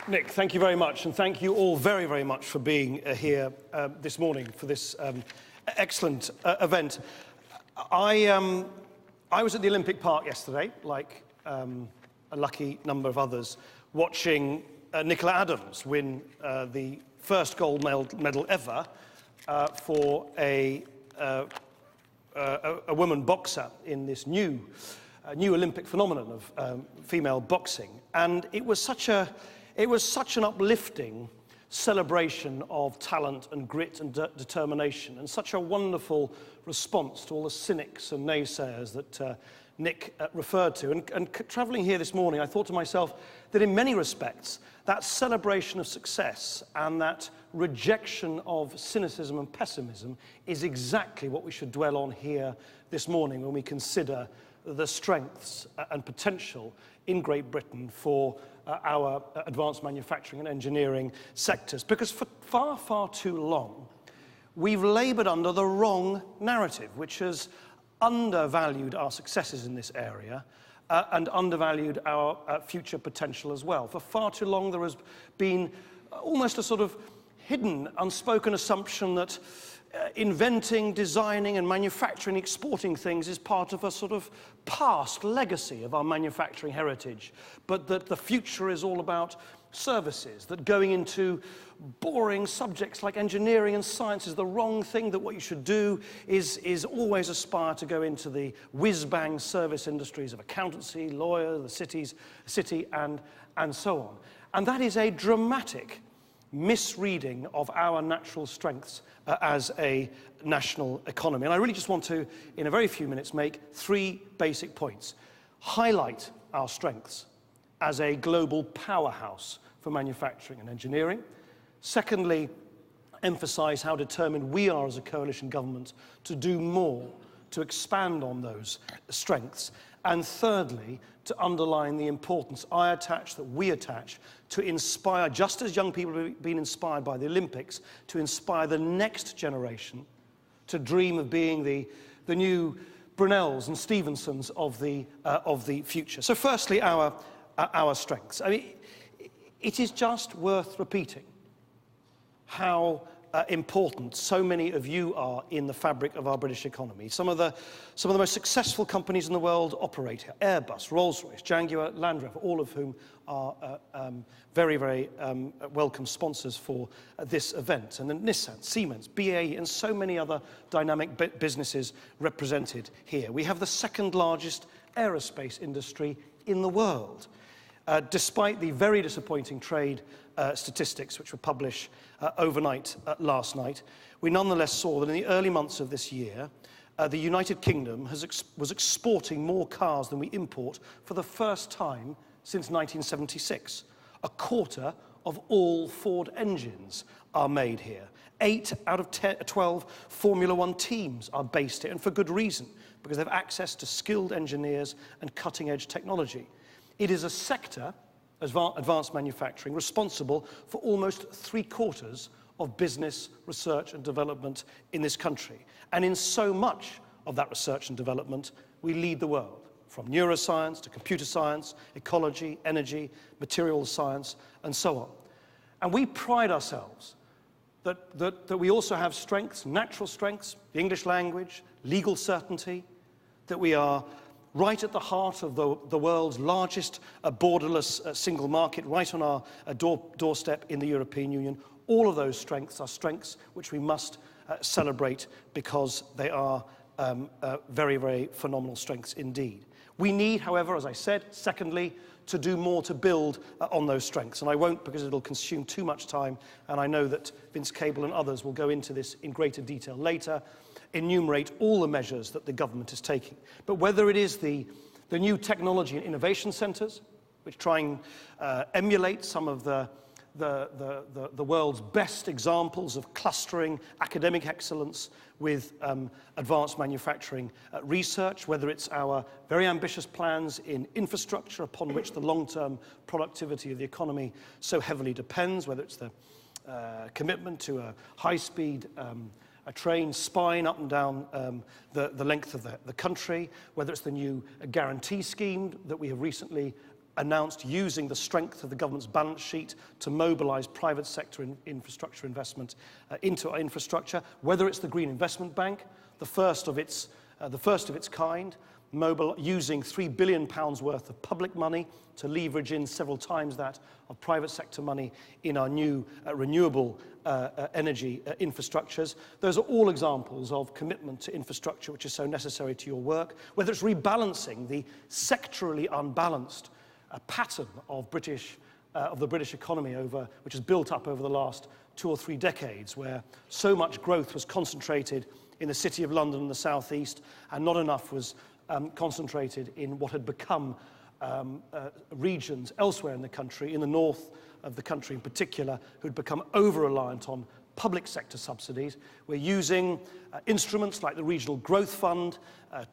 Nick, thank you very much, and thank you all very, very much for being here this morning for this excellent event. I was at the Olympic Park yesterday, like a lucky number of others, watching Nicola Adams win the first gold medal ever for a woman boxer in this new Olympic phenomenon of female boxing, and it was such an uplifting celebration of talent and grit and determination, and such a wonderful response to all the cynics and naysayers that Nick referred to. And travelling here this morning, I thought to myself that in many respects, that celebration of success and that rejection of cynicism and pessimism is exactly what we should dwell on here this morning when we consider the strengths and potential in Great Britain for our advanced manufacturing and engineering sectors. Because for far, far too long, we've laboured under the wrong narrative, which has undervalued our successes in this area and undervalued our future potential as well. For far too long, there has been almost a sort of hidden, unspoken assumption that inventing, designing and manufacturing, exporting things is part of a sort of past legacy of our manufacturing heritage, but that the future is all about services, that going into boring subjects like engineering and science is the wrong thing, that what you should do is always aspire to go into the whiz-bang service industries of accountancy, lawyer, the city and so on. And that is a dramatic misreading of our natural strengths as a national economy. And I really just want to, in a very few minutes, make three basic points. Highlight our strengths as a global powerhouse for manufacturing and engineering. Secondly, emphasize how determined we are as a coalition government to do more, to expand on those strengths. And thirdly, to underline the importance we attach to inspire, just as young people have been inspired by the Olympics, to inspire the next generation to dream of being the new Brunels and Stevensons of the future. So firstly, our strengths. I mean, it is just worth repeating how important so many of you are in the fabric of our British economy. Some of the most successful companies in the world operate here. Airbus, Rolls-Royce, Jaguar, Land Rover, all of whom are very, very welcome sponsors for this event. And then Nissan, Siemens, BAE, and so many other dynamic businesses represented here. We have the second largest aerospace industry in the world. Despite the very disappointing trade statistics which were published overnight last night, we nonetheless saw that in the early months of this year, the United Kingdom was exporting more cars than we import for the first time since 1976. A quarter of all Ford engines are made here. 8 out of 12 Formula One teams are based here, and for good reason, because they have access to skilled engineers and cutting-edge technology. It is a sector, advanced manufacturing, responsible for almost 3/4 of business, research and development in this country. And in so much of that research and development, we lead the world, from neuroscience to computer science, ecology, energy, materials science, and so on. And we pride ourselves that we also have strengths, natural strengths, the English language, legal certainty, that we are right at the heart of the world's largest borderless single market, right on our doorstep in the European Union. All of those strengths are strengths which we must celebrate, because they are very, very phenomenal strengths indeed. We need, however, as I said, secondly, to do more to build on those strengths. And I won't, because it'll consume too much time, and I know that Vince Cable and others will go into this in greater detail later, enumerate all the measures that the government is taking. But whether it is the new technology and innovation centres, which try and emulate some of the world's best examples of clustering academic excellence with advanced manufacturing research, whether it's our very ambitious plans in infrastructure upon which the long-term productivity of the economy so heavily depends, whether it's the commitment to a high-speed a train spine up and down the length of the country, whether it's the new guarantee scheme that we have recently announced using the strength of the government's balance sheet to mobilise private sector infrastructure investment into our infrastructure, whether it's the Green Investment Bank, the first of its kind, using £3 billion worth of public money to leverage in several times that of private sector money in our new renewable energy infrastructures. Those are all examples of commitment to infrastructure which is so necessary to your work, whether it's rebalancing the sectorally unbalanced pattern of the British economy which has built up over the last 2 or 3 decades, where so much growth was concentrated in the City of London and the South East, and not enough was concentrated in what had become regions elsewhere in the country, in the north of the country in particular, who'd become over-reliant on public sector subsidies. We're using instruments like the Regional Growth Fund,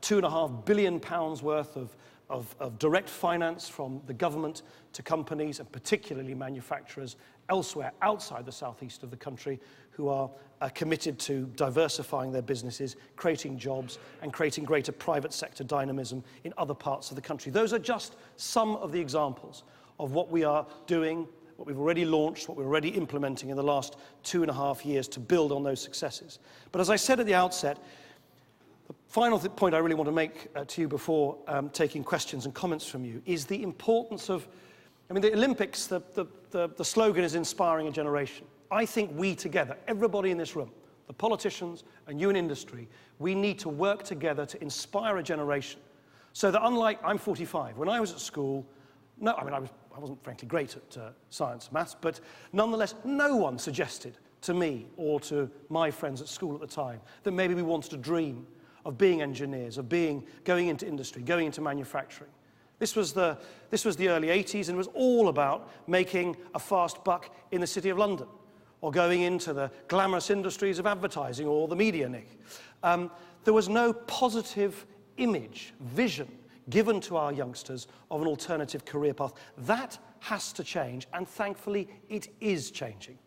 £2.5 billion worth of direct finance from the government to companies, and particularly manufacturers elsewhere outside the southeast of the country, who are committed to diversifying their businesses, creating jobs, and creating greater private sector dynamism in other parts of the country. Those are just some of the examples of what we are doing, what we've already launched, what we're already implementing in the last 2.5 years to build on those successes. But as I said at the outset, the final point I really want to make to you before taking questions and comments from you is the importance of, the Olympics, the slogan is inspiring a generation. I think we together, everybody in this room, the politicians and you in industry, we need to work together to inspire a generation. So that unlike, I'm 45, when I was at school, I wasn't frankly great at science and maths, but nonetheless, no one suggested to me or to my friends at school at the time that maybe we wanted to dream of being engineers, of going into industry, going into manufacturing. This was the early 80s, and it was all about making a fast buck in the City of London, or going into the glamorous industries of advertising or the media, Nick. There was no positive image, vision, given to our youngsters of an alternative career path. That has to change, and thankfully it is changing.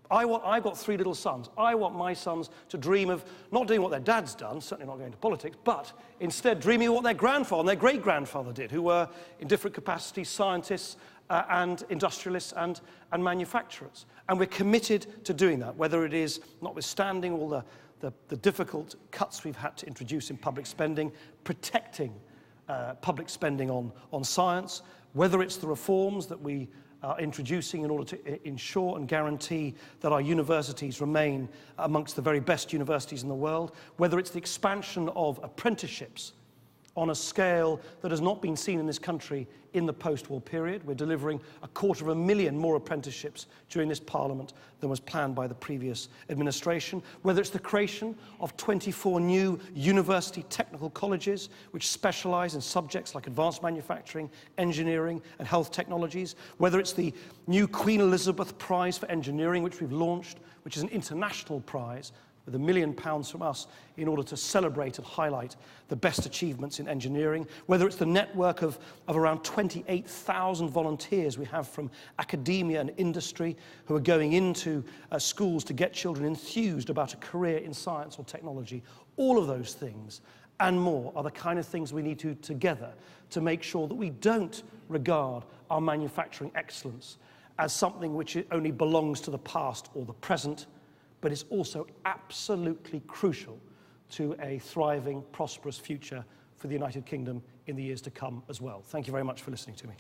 I've got 3 little sons. I want my sons to dream of not doing what their dad's done, certainly not going to politics, but instead dreaming of what their grandfather and their great-grandfather did, who were in different capacities scientists and industrialists and manufacturers. And we're committed to doing that, whether it is, notwithstanding all the difficult cuts we've had to introduce in public spending, protecting public spending on science, whether it's the reforms that we are introducing in order to ensure and guarantee that our universities remain amongst the very best universities in the world, whether it's the expansion of apprenticeships on a scale that has not been seen in this country in the post-war period. We're delivering 250,000 more apprenticeships during this Parliament than was planned by the previous administration. Whether it's the creation of 24 new university technical colleges which specialise in subjects like advanced manufacturing, engineering and health technologies. Whether it's the new Queen Elizabeth Prize for Engineering which we've launched, which is an international prize with £1 million from us in order to celebrate and highlight the best achievements in engineering, whether it's the network of around 28,000 volunteers we have from academia and industry who are going into schools to get children enthused about a career in science or technology. All of those things and more are the kind of things we need to do together to make sure that we don't regard our manufacturing excellence as something which only belongs to the past or the present, but is also absolutely crucial to a thriving, prosperous future for the United Kingdom in the years to come as well. Thank you very much for listening to me.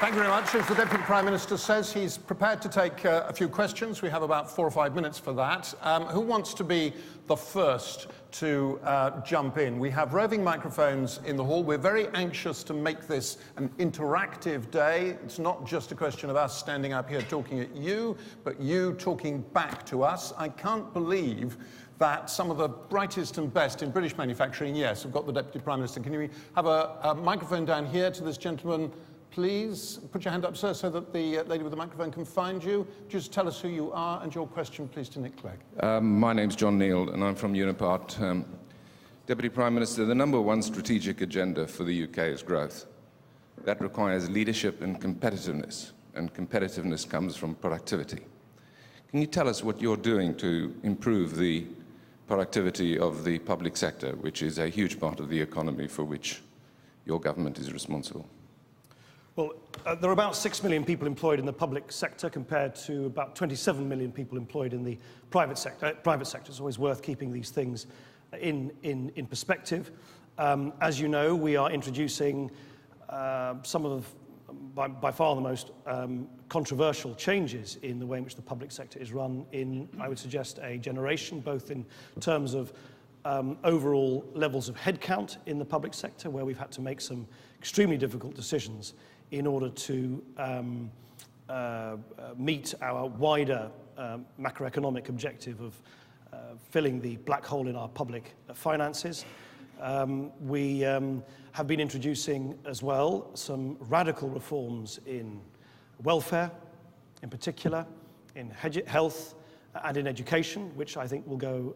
Thank you very much. As the Deputy Prime Minister says, he's prepared to take a few questions. We have about 4 or 5 minutes for that. Who wants to be the first to jump in? We have roving microphones in the hall. We're very anxious to make this an interactive day. It's not just a question of us standing up here talking at you, but you talking back to us. I can't believe that some of the brightest and best in British manufacturing, yes, I've got the Deputy Prime Minister. Can you have a microphone down here to this gentleman? Please put your hand up, sir, so that the lady with the microphone can find you. Just tell us who you are and your question, please, to Nick Clegg. My name's John Neal, and I'm from Unipart. Deputy Prime Minister, the #1 strategic agenda for the UK is growth. That requires leadership and competitiveness comes from productivity. Can you tell us what you're doing to improve the productivity of the public sector, which is a huge part of the economy for which your government is responsible? Well, there are about 6 million people employed in the public sector compared to about 27 million people employed in the private sector. Private sector is always worth keeping these things in perspective. As you know, we are introducing some of by far the most controversial changes in the way in which the public sector is run in, I would suggest, a generation, both in terms of overall levels of headcount in the public sector, where we've had to make some extremely difficult decisions in order to meet our wider macroeconomic objective of filling the black hole in our public finances. We have been introducing as well some radical reforms in welfare, in particular, in health and in education, which I think will go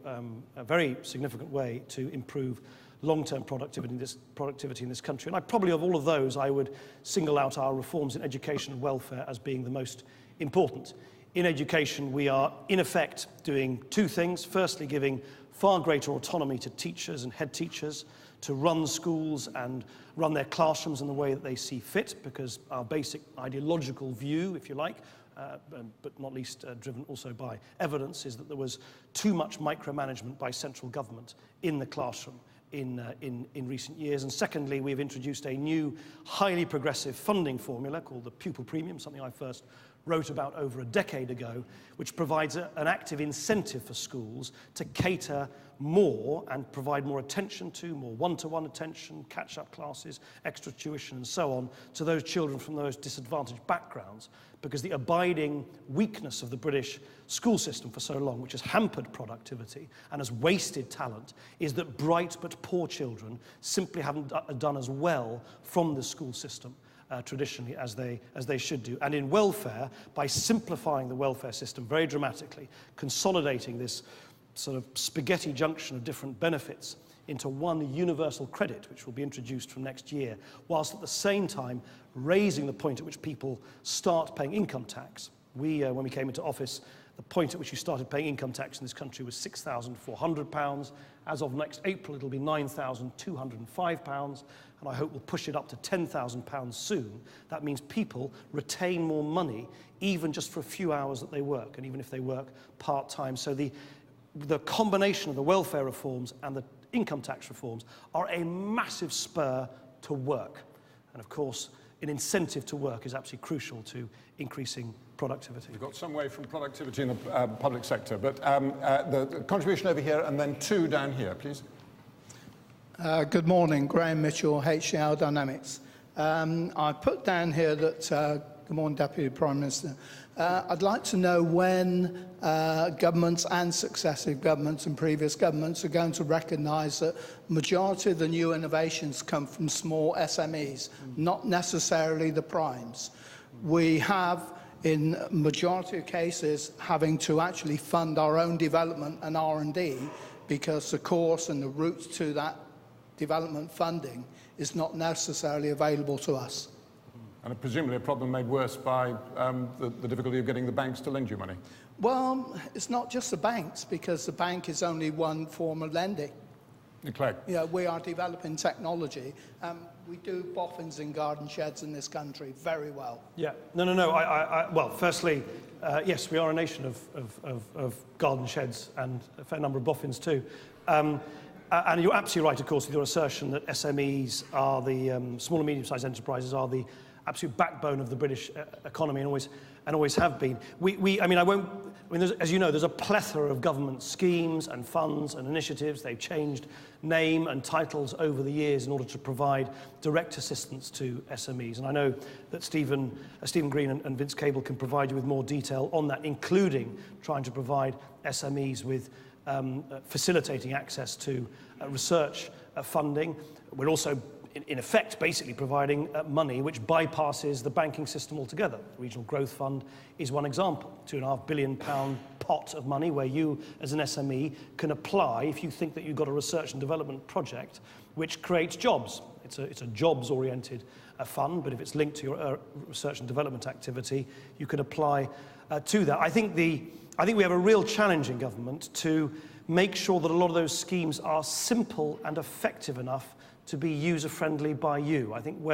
a very significant way to improve long-term productivity in this country. And probably of all of those, I would single out our reforms in education and welfare as being the most important. In education, we are, in effect, doing two things. Firstly, giving far greater autonomy to teachers and head teachers to run schools and run their classrooms in the way that they see fit, because our basic ideological view, if you like, but not least driven also by evidence, is that there was too much micromanagement by central government in the classroom in recent years. And secondly, we've introduced a new, highly progressive funding formula called the pupil premium, something I first wrote about over a decade ago, which provides an active incentive for schools to cater more and provide more attention to, more one-to-one attention, catch-up classes, extra tuition and so on, to those children from those disadvantaged backgrounds, because the abiding weakness of the British school system for so long, which has hampered productivity and has wasted talent, is that bright but poor children simply haven't done as well from the school system traditionally as they should do. And in welfare, by simplifying the welfare system very dramatically, consolidating this sort of spaghetti junction of different benefits into one universal credit, which will be introduced from next year, whilst at the same time raising the point at which people start paying income tax. When we came into office, the point at which you started paying income tax in this country was £6,400. As of next April, it'll be £9,205, and I hope we'll push it up to £10,000 soon. That means people retain more money, even just for a few hours that they work, and even if they work part-time. So the combination of the welfare reforms and the income tax reforms are a massive spur to work. And of course, an incentive to work is absolutely crucial to increasing productivity. We've got some way from productivity in the public sector, but the contribution over here and then two down here, please. Good morning, Graham Mitchell, HCL Dynamics. I put down here that, good morning, Deputy Prime Minister. I'd like to know when governments and successive governments and previous governments are going to recognise that majority of the new innovations come from small SMEs, not necessarily the primes. We have, in majority of cases, having to actually fund our own development and R&D because the course and the routes to that development funding is not necessarily available to us. And presumably a problem made worse by the difficulty of getting the banks to lend you money. Well, it's not just the banks, because the bank is only one form of lending. Clegg. Yeah, we are developing technology. We do boffins in garden sheds in this country very well. Yeah, no. Well, firstly, yes, we are a nation of garden sheds and a fair number of boffins too. And you're absolutely right, of course, with your assertion that SMEs are the small and medium-sized enterprises are the absolute backbone of the British economy and always have been. As you know, there's a plethora of government schemes and funds and initiatives. They've changed name and titles over the years in order to provide direct assistance to SMEs. And I know that Stephen Green and Vince Cable can provide you with more detail on that, including trying to provide SMEs with facilitating access to research funding. We're also in effect, basically providing money which bypasses the banking system altogether. The Regional Growth Fund is one example, £2.5 billion pot of money where you, as an SME, can apply if you think that you've got a research and development project which creates jobs. It's a jobs-oriented fund, but if it's linked to your research and development activity, you can apply to that. I think we have a real challenge in government to make sure that a lot of those schemes are simple and effective enough to be user-friendly by you. I think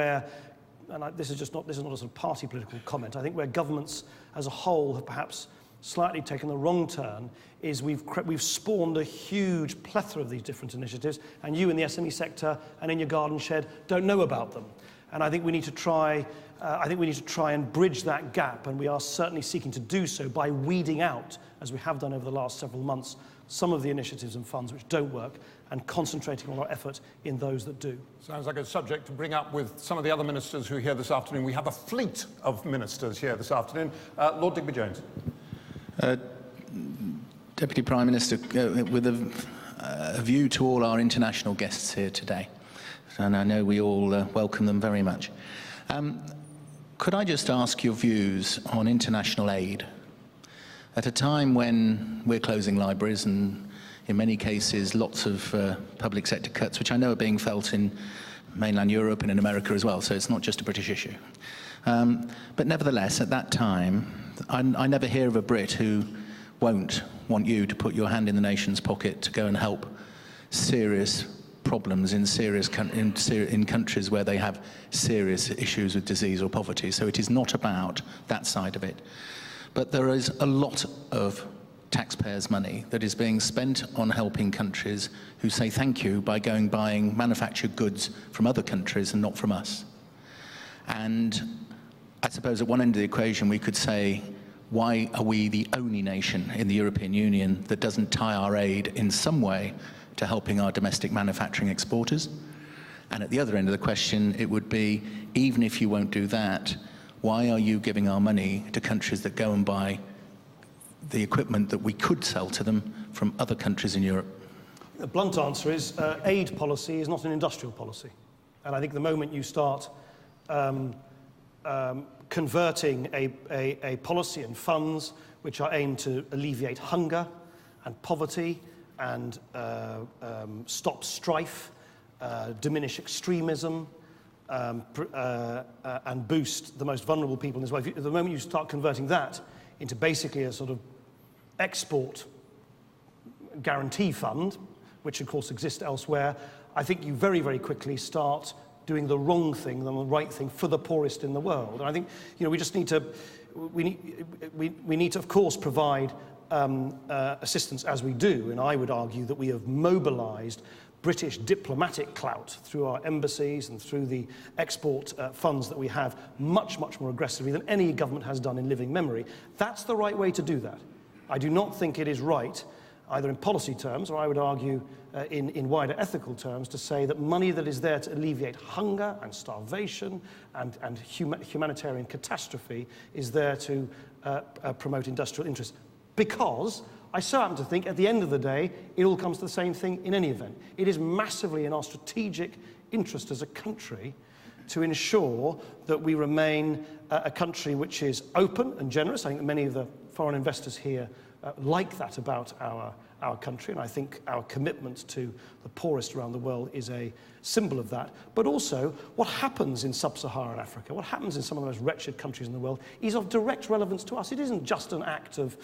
this is not a sort of party political comment, I think where governments as a whole have perhaps slightly taken the wrong turn is we've spawned a huge plethora of these different initiatives, and you in the SME sector and in your garden shed don't know about them. And I think we need to try and bridge that gap, and we are certainly seeking to do so by weeding out, as we have done over the last several months, some of the initiatives and funds which don't work and concentrating on our effort in those that do. Sounds like a subject to bring up with some of the other ministers who are here this afternoon. We have a fleet of ministers here this afternoon. Lord Digby-Jones. Deputy Prime Minister, with a view to all our international guests here today, and I know we all welcome them very much. Could I just ask your views on international aid? At a time when we're closing libraries and in many cases lots of public sector cuts, which I know are being felt in mainland Europe and in America as well, so it's not just a British issue. But nevertheless, at that time, I never hear of a Brit who won't want you to put your hand in the nation's pocket to go and help serious problems in countries where they have serious issues with disease or poverty. So it is not about that side of it. But there is a lot of taxpayers' money that is being spent on helping countries who say thank you by buying manufactured goods from other countries and not from us. And I suppose at one end of the equation we could say, why are we the only nation in the European Union that doesn't tie our aid in some way to helping our domestic manufacturing exporters? And at the other end of the question, it would be, even if you won't do that, why are you giving our money to countries that go and buy the equipment that we could sell to them from other countries in Europe? The blunt answer is aid policy is not an industrial policy. And I think the moment you start converting a policy and funds which are aimed to alleviate hunger and poverty and stop strife, diminish extremism, and boost the most vulnerable people in this world. The moment you start converting that into basically a sort of export guarantee fund, which of course exists elsewhere, I think you very, very quickly start doing the wrong thing than the right thing for the poorest in the world. And I think, we just need to, we need to, of course, provide assistance as we do. And I would argue that we have mobilized British diplomatic clout through our embassies and through the export funds that we have much, much more aggressively than any government has done in living memory. That's the right way to do that. I do not think it is right, either in policy terms or I would argue in wider ethical terms, to say that money that is there to alleviate hunger and starvation and humanitarian catastrophe is there to promote industrial interests. Because I so happen to think at the end of the day, it all comes to the same thing in any event. It is massively in our strategic interest as a country to ensure that we remain a country which is open and generous. I think that many of the foreign investors here like that about our country, and I think our commitment to the poorest around the world is a symbol of that. But also, what happens in sub-Saharan Africa, what happens in some of the most wretched countries in the world, is of direct relevance to us. It isn't just an act of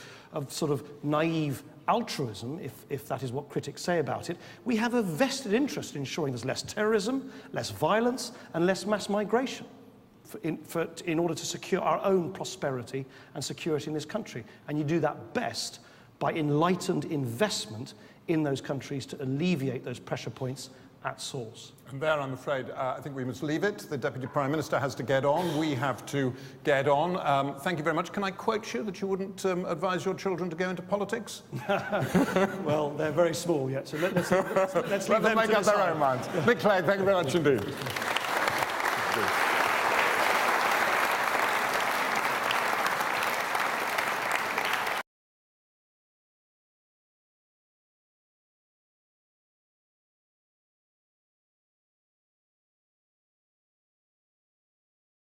sort of naive altruism, if that is what critics say about it. We have a vested interest in ensuring there's less terrorism, less violence, and less mass migration in order to secure our own prosperity and security in this country. And you do that best by enlightened investment in those countries to alleviate those pressure points at source. And there, I'm afraid, I think we must leave it. The Deputy Prime Minister has to get on. We have to get on. Thank you very much. Can I quote you that you wouldn't advise your children to go into politics? Well, they're very small yet, so let's let them make up their own minds. Nick Clegg, thank you very much indeed.